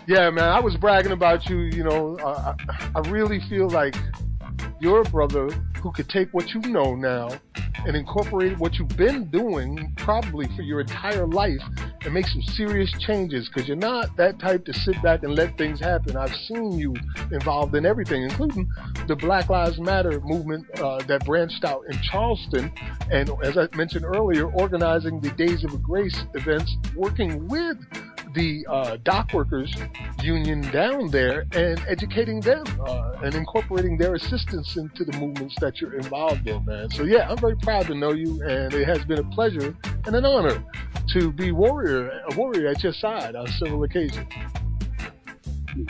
Yeah, man, I was bragging about you. You know, I really feel like you're a brother who could take what you know now and incorporate what you've been doing probably for your entire life and make some serious changes, because you're not that type to sit back and let things happen. I've seen you involved in everything, including the Black Lives Matter movement that branched out in Charleston, and as I mentioned earlier, organizing the Days of Grace events, working with the dock workers union down there and educating them and incorporating their assistance into the movements that you're involved in, man. So yeah, I'm very proud to know you, and it has been a pleasure and an honor to be a warrior at your side on several occasions.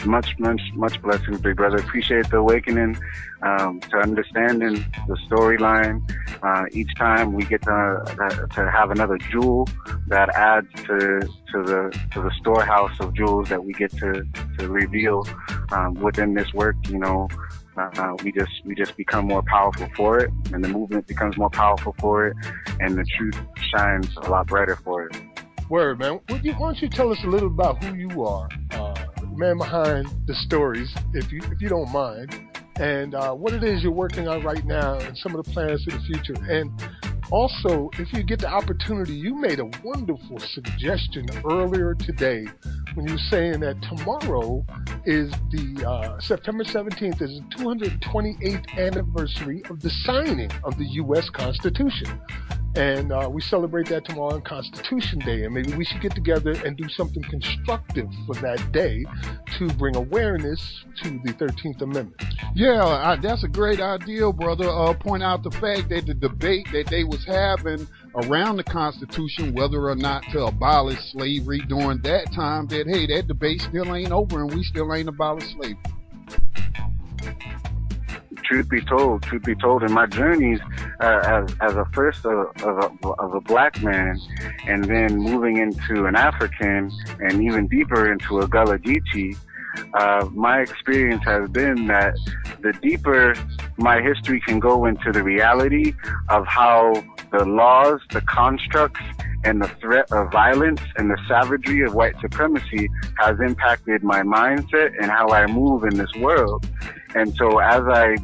Much blessings, big brother. Appreciate the awakening to understanding the storyline. Each time we get to have another jewel that adds to the storehouse of jewels that we get to reveal within this work. You know, we just become more powerful for it, and the movement becomes more powerful for it, and the truth shines a lot brighter for it. Word, man. Why don't you tell us a little about who you are? Man behind the stories, if you don't mind, and what it is you're working on right now and some of the plans for the future. And also, if you get the opportunity, you made a wonderful suggestion earlier today when you were saying that tomorrow is the September 17th is the 228th anniversary of the signing of the U.S. Constitution. And we celebrate that tomorrow on Constitution Day, and maybe we should get together and do something constructive for that day to bring awareness to the 13th Amendment. Yeah, that's a great idea, brother. Point out the fact that the debate that they was having around the Constitution, whether or not to abolish slavery during that time, that, hey, that debate still ain't over and we still ain't abolished slavery. Truth be told, in my journeys as a first of a black man, and then moving into an African, and even deeper into a Gullah Geechee, my experience has been that the deeper my history can go into the reality of how the laws, the constructs, and the threat of violence and the savagery of white supremacy has impacted my mindset and how I move in this world. And so as I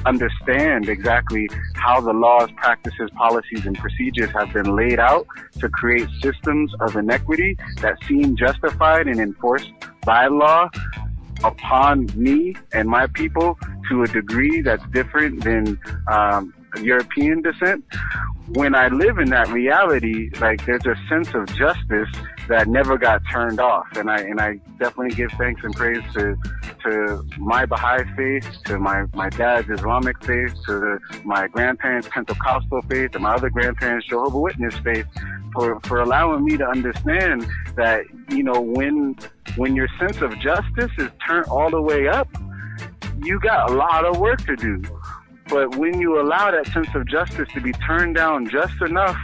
understand exactly how the laws, practices, policies, and procedures have been laid out to create systems of inequity that seem justified and enforced by law upon me and my people to a degree that's different than European descent, when I live in that reality, like, there's a sense of justice that never got turned off. And I definitely give thanks and praise to my Baha'i faith, to my dad's Islamic faith, to my grandparents' Pentecostal faith, and my other grandparents' Jehovah's Witness faith, for allowing me to understand that, you know, when your sense of justice is turned all the way up, you got a lot of work to do. But when you allow that sense of justice to be turned down just enough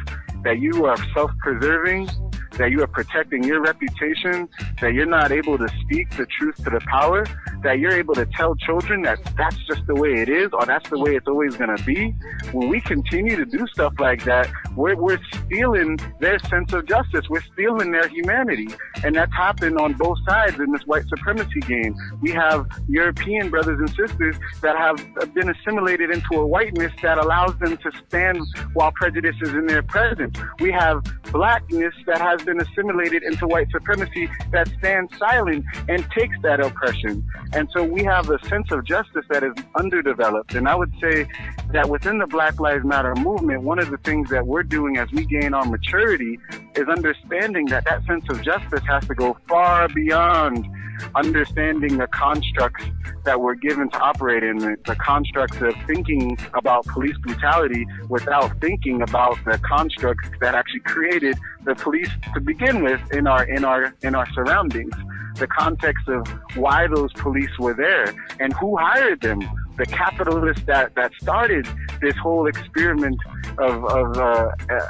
that you are self-preserving, that you are protecting your reputation, that you're not able to speak the truth to the power, that you're able to tell children that that's just the way it is, or that's the way it's always going to be. When we continue to do stuff like that, we're stealing their sense of justice. We're stealing their humanity. And that's happened on both sides in this white supremacy game. We have European brothers and sisters that have been assimilated into a whiteness that allows them to stand while prejudice is in their presence. We have blackness that has been assimilated into white supremacy that stands silent and takes that oppression. And so we have a sense of justice that is underdeveloped. And I would say that within the Black Lives Matter movement, one of the things that we're doing as we gain our maturity is understanding that that sense of justice has to go far beyond understanding the constructs that we're given to operate in, the constructs of thinking about police brutality without thinking about the constructs that actually created the police to begin with in our surroundings, the context of why those police were there and who hired them, the capitalists that started this whole experiment of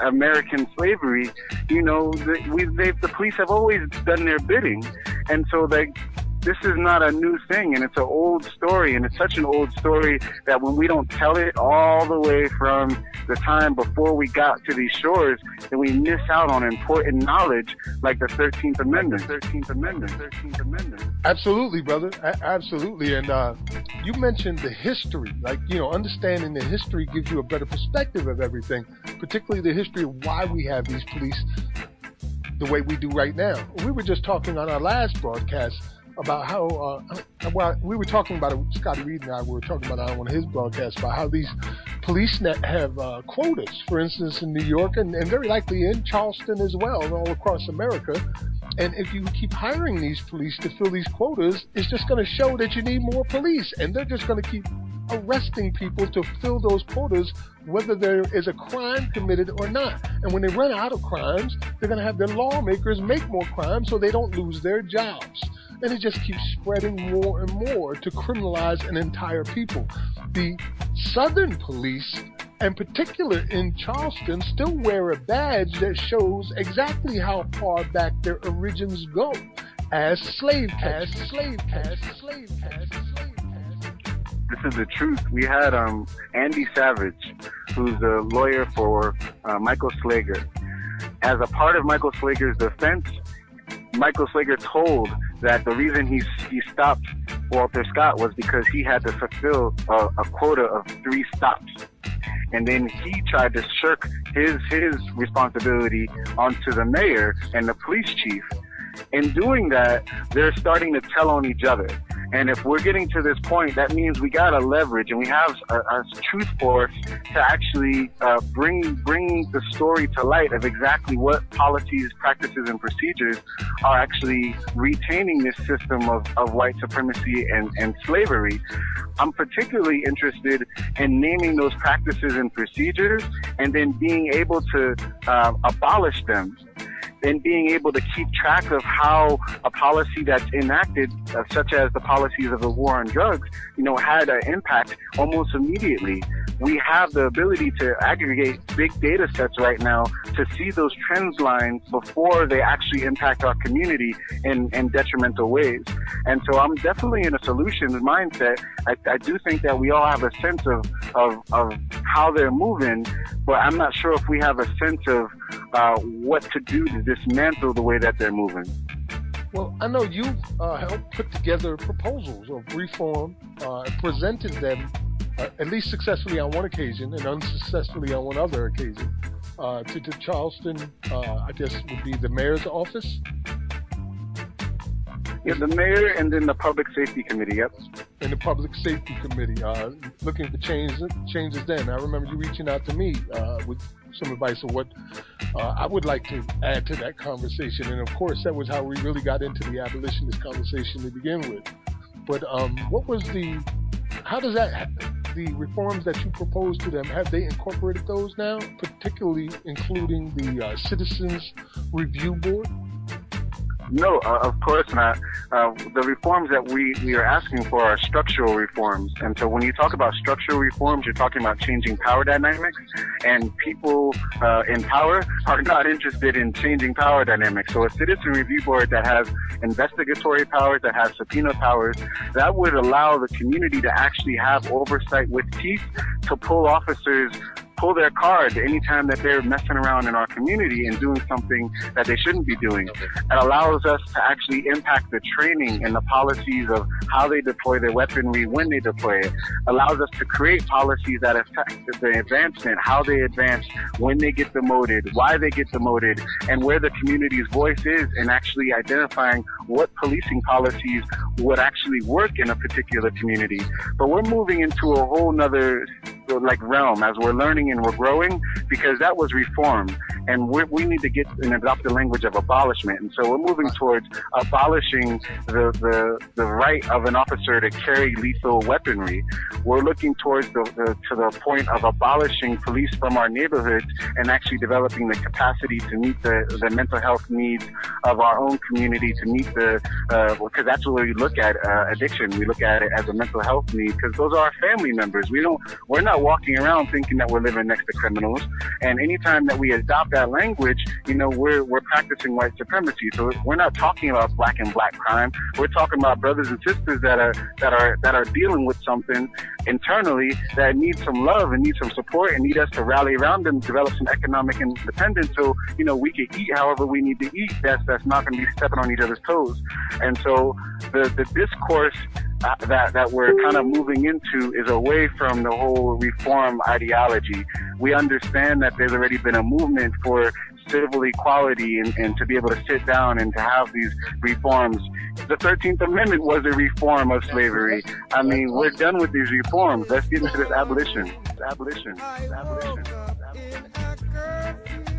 American slavery. You know, the police have always done their bidding, and so this is not a new thing, and it's an old story, and it's such an old story that when we don't tell it all the way from the time before we got to these shores, then we miss out on important knowledge like the 13th Amendment. Absolutely, brother. Absolutely. And you mentioned the history. Like, understanding the history gives you a better perspective of everything, particularly the history of why we have these police the way we do right now. We were just talking on our last broadcast about how, we were talking about it, Scotty Reed and I were talking about it on one of his broadcasts, about how these police have quotas, for instance, in New York and very likely in Charleston as well, and all across America. And if you keep hiring these police to fill these quotas, it's just going to show that you need more police, and they're just going to keep arresting people to fill those quotas, whether there is a crime committed or not. And when they run out of crimes, they're going to have their lawmakers make more crimes so they don't lose their jobs. And it just keeps spreading more and more to criminalize an entire people. The Southern police, in particular in Charleston, still wear a badge that shows exactly how far back their origins go as slave catchers. This is the truth. We had Andy Savage, who's a lawyer for Michael Slager. As a part of Michael Slager's defense, Michael Slager told that the reason he stopped Walter Scott was because he had to fulfill a quota of 3 stops. And then he tried to shirk his responsibility onto the mayor and the police chief. In doing that, they're starting to tell on each other. And if we're getting to this point, that means we got to leverage, and we have a truth force to actually bring the story to light of exactly what policies, practices, and procedures are actually retaining this system of white supremacy and slavery. I'm particularly interested in naming those practices and procedures and then being able to abolish them, and being able to keep track of how a policy that's enacted, such as the policies of the war on drugs, had an impact almost immediately. We have the ability to aggregate big data sets right now to see those trends lines before they actually impact our community in detrimental ways. And so I'm definitely in a solutions mindset. I do think that we all have a sense of how they're moving, but I'm not sure if we have a sense of what to do to dismantle the way that they're moving. Well, I know you've helped put together proposals of reform, presented them at least successfully on one occasion and unsuccessfully on one other occasion to Charleston, I guess would be the mayor's office. Yeah, the mayor and then the Public Safety Committee, yep. And the Public Safety Committee, looking for changes then. I remember you reaching out to me with some advice of what I would like to add to that conversation. And of course, that was how we really got into the abolitionist conversation to begin with. But how does the reforms that you proposed to them, have they incorporated those now, particularly including the Citizens Review Board? No, of course not. The reforms that we are asking for are structural reforms. And so when you talk about structural reforms, you're talking about changing power dynamics. And people in power are not interested in changing power dynamics. So a citizen review board that has investigatory powers, that has subpoena powers, that would allow the community to actually have oversight with teeth to pull their card anytime that they're messing around in our community and doing something that they shouldn't be doing. It allows us to actually impact the training and the policies of how they deploy their weaponry, when they deploy it. Allows us to create policies that affect the advancement, how they advance, when they get demoted, why they get demoted, and where the community's voice is in actually identifying what policing policies would actually work in a particular community. But we're moving into a whole nother realm as we're learning and we're growing, because that was reform, and we need to get and adopt the language of abolishment. And so we're moving towards abolishing the right of an officer to carry lethal weaponry. We're looking towards to the point of abolishing police from our neighborhoods and actually developing the capacity to meet the mental health needs of our own community, to meet because that's what we look at addiction. We look at it as a mental health need, because those are our family members. We're not not walking around thinking that we're living next to criminals. And anytime that we adopt that language, we're practicing white supremacy. So we're not talking about black and black crime. We're talking about brothers and sisters that are dealing with something internally that need some love and need some support and need us to rally around them, develop some economic independence, so we can eat however we need to eat. That's not going to be stepping on each other's toes. And so the discourse that we're kind of moving into is away from the whole reform ideology. We understand that there's already been a movement for civil equality and to be able to sit down and to have these reforms. The 13th Amendment was a reform of slavery. I mean, we're done with these reforms. Let's get into this abolition. Abolition. Abolition. Abolition.